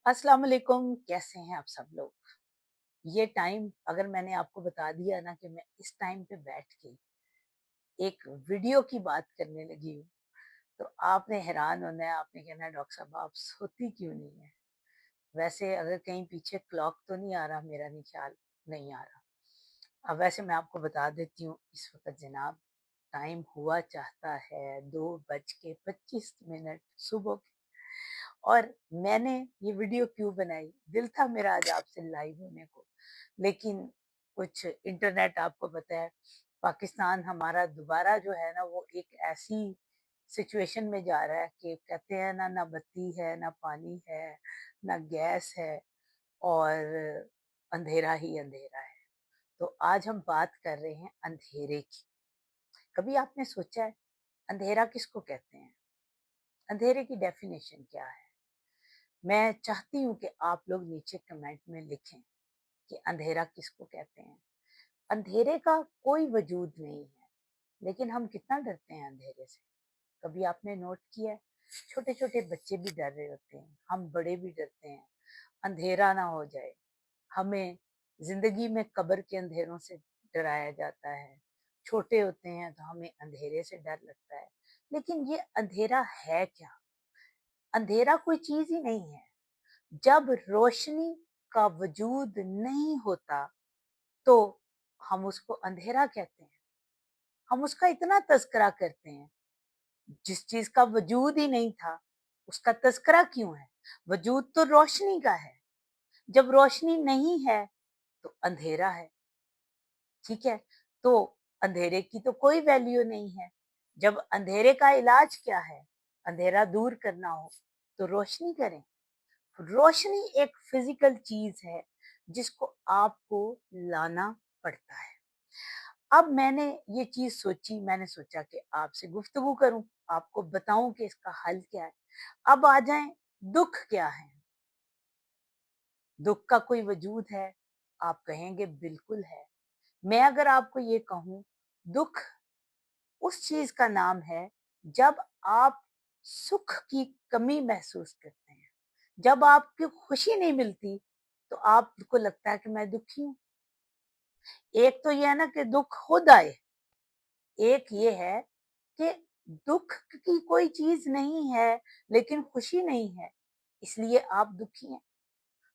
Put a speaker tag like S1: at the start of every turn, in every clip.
S1: अस्सलाम वालेकुम, कैसे हैं आप सब लोग? ये टाइम अगर मैंने आपको बता दिया ना कि मैं इस टाइम पे बैठ के एक वीडियो की बात करने लगी हूँ, तो आपने हैरान होना है, आपने कहना है डॉक्टर साहब आप सोती क्यों नहीं है? वैसे अगर कहीं पीछे क्लॉक तो नहीं आ रहा, मेरा नहीं ख्याल, नहीं आ रहा। अब वैसे मैं आपको बता देती हूँ, इस वक़्त जनाब टाइम हुआ चाहता है 2:25 सुबह के। और मैंने ये वीडियो क्यों बनाई? दिल था मेरा आज आपसे लाइव होने को, लेकिन कुछ इंटरनेट आपको पता है, पाकिस्तान हमारा दोबारा जो है ना वो एक ऐसी सिचुएशन में जा रहा है कि कहते हैं ना, ना बत्ती है, ना पानी है, ना गैस है और अंधेरा ही अंधेरा है। तो आज हम बात कर रहे हैं अंधेरे की। कभी आपने सोचा है अंधेरा किसको कहते हैं? अंधेरे की डेफिनेशन क्या है? मैं चाहती हूँ कि आप लोग नीचे कमेंट में लिखें कि अंधेरा किसको कहते हैं। अंधेरे का कोई वजूद नहीं है, लेकिन हम कितना डरते हैं अंधेरे से। कभी आपने नोट किया है? छोटे छोटे बच्चे भी डर रहे होते हैं, हम बड़े भी डरते हैं अंधेरा ना हो जाए। हमें जिंदगी में कब्र के अंधेरों से डराया जाता है। छोटे होते हैं तो हमें अंधेरे से डर लगता है, लेकिन ये अंधेरा है क्या? अंधेरा कोई चीज ही नहीं है। जब रोशनी का वजूद नहीं होता तो हम उसको अंधेरा कहते हैं। हम उसका इतना तस्करा करते हैं, जिस चीज का वजूद ही नहीं था उसका तस्करा क्यों है? वजूद तो रोशनी का है। जब रोशनी नहीं है तो अंधेरा है। ठीक है, तो अंधेरे की तो कोई वैल्यू नहीं है। जब अंधेरे का इलाज क्या है? अंधेरा दूर करना हो तो रोशनी करें। रोशनी एक फिजिकल चीज है जिसको आपको लाना पड़ता है। अब मैंने ये चीज सोची, मैंने सोचा कि आपसे गुफ्तगू करूं, आपको बताऊं कि इसका हल क्या है। अब आ जाएं, दुख क्या है? दुख का कोई वजूद है? आप कहेंगे बिल्कुल है। मैं अगर आपको ये कहूं, दुख उस चीज का नाम है जब आप सुख की कमी महसूस करते हैं, जब आपकी खुशी नहीं मिलती तो आपको लगता है कि मैं दुखी हूँ। एक तो ये है ना कि दुख खुद आए, एक ये है कि दुख की कोई चीज नहीं है लेकिन खुशी नहीं है, इसलिए आप दुखी हैं।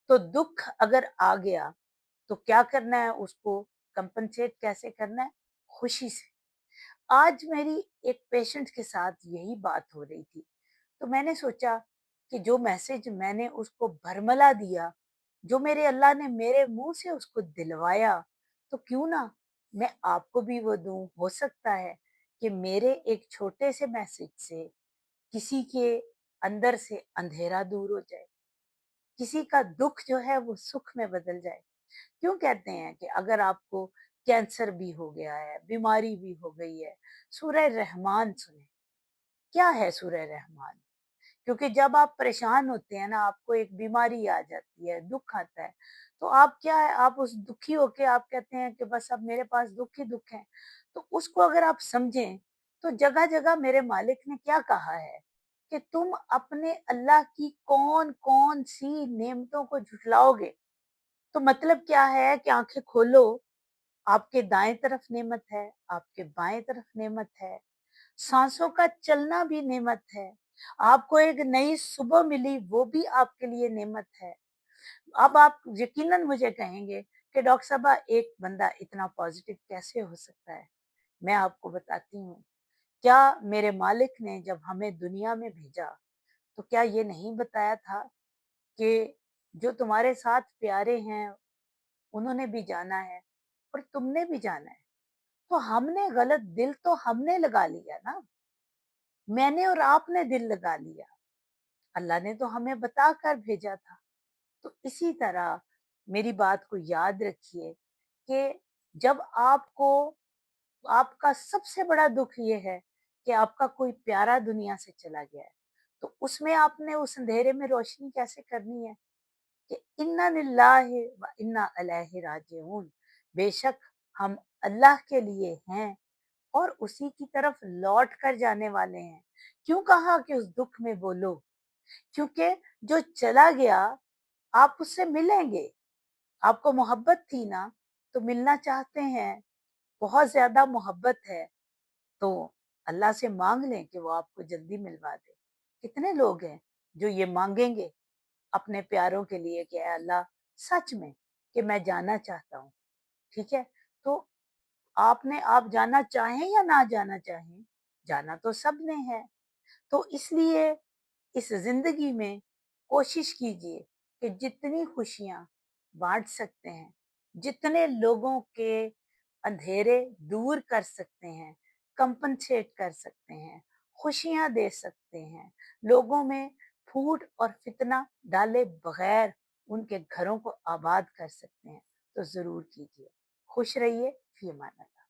S1: तो दुख अगर आ गया तो क्या करना है? उसको कंपनसेट कैसे करना है? खुशी से। आज मेरी एक पेशेंट के साथ यही बात हो रही थी, तो मैंने सोचा कि जो मैसेज मैंने उसको भरमला दिया, जो मेरे अल्लाह ने मेरे मुंह से उसको दिलवाया, तो क्यों ना मैं आपको भी वो दूं। हो सकता है कि मेरे एक छोटे से मैसेज से किसी के अंदर से अंधेरा दूर हो जाए, किसी का दुख जो है वो सुख में बदल जाए। क्यों कहते हैं कि अगर आपको कैंसर भी हो गया है, बीमारी भी हो गई है, सूरह रहमान सुने। क्या है सूरह रहमान? क्योंकि जब आप परेशान होते हैं ना, आपको एक बीमारी आ जाती है, दुख आता है, तो आप क्या है, आप उस दुखी होके आप कहते हैं कि बस अब मेरे पास दुख ही दुख है। तो उसको अगर आप समझें, तो जगह जगह मेरे मालिक ने क्या कहा है कि तुम अपने अल्लाह की कौन कौन सी नेमतों को झुठलाओगे। तो मतलब क्या है कि आंखें खोलो, आपके दाएं तरफ नेमत है, आपके बाएं तरफ नेमत है, सांसों का चलना भी नेमत है, आपको एक नई सुबह मिली वो भी आपके लिए नेमत है। अब आप यकीनन मुझे कहेंगे कि डॉक्टर साहबा एक बंदा इतना पॉजिटिव कैसे हो सकता है? मैं आपको बताती हूँ। क्या मेरे मालिक ने जब हमें दुनिया में भेजा तो क्या ये नहीं बताया था कि जो तुम्हारे साथ प्यारे हैं उन्होंने भी जाना है और तुमने भी जाना है। तो हमने गलत दिल तो हमने लगा लिया ना, मैंने और आपने दिल लगा लिया। अल्लाह ने तो हमें बताकर भेजा था। तो इसी तरह मेरी बात को याद रखिए कि जब आपको, आपका सबसे बड़ा दुख ये है कि आपका कोई प्यारा दुनिया से चला गया है, तो उसमें आपने उस अंधेरे में रोशनी कैसे करनी है कि इन्ना लिल्लाहि व इन्ना इलैहि राजिऊन। बेशक हम अल्लाह के लिए हैं और उसी की तरफ लौट कर जाने वाले हैं। क्यों कहा कि उस दुख में बोलो? क्योंकि जो चला गया आप उससे मिलेंगे, आपको मोहब्बत थी ना, तो मिलना चाहते हैं, बहुत ज़्यादा मोहब्बत है, तो अल्लाह से माँग लें कि वो आपको जल्दी मिलवा दे। कितने लोग हैं जो ये माँगेंगे अपने प्यारों के लिए कि ऐ अल्लाह सच में कि मैं जाना चाहता हूँ, ठीक है? तो आप जाना चाहें या ना जाना चाहें, जाना तो सबने है। तो इसलिए इस ज़िंदगी में कोशिश कीजिए कि जितनी खुशियाँ बाँट सकते हैं, जितने लोगों के अंधेरे दूर कर सकते हैं, कंपनसेट कर सकते हैं, खुशियाँ दे सकते हैं, लोगों में फूट और फितना डाले बगैर उनके घरों को आबाद कर सकते हैं, तो ज़रूर कीजिए। खुश रहिए, फ़ी अमान अल्लाह।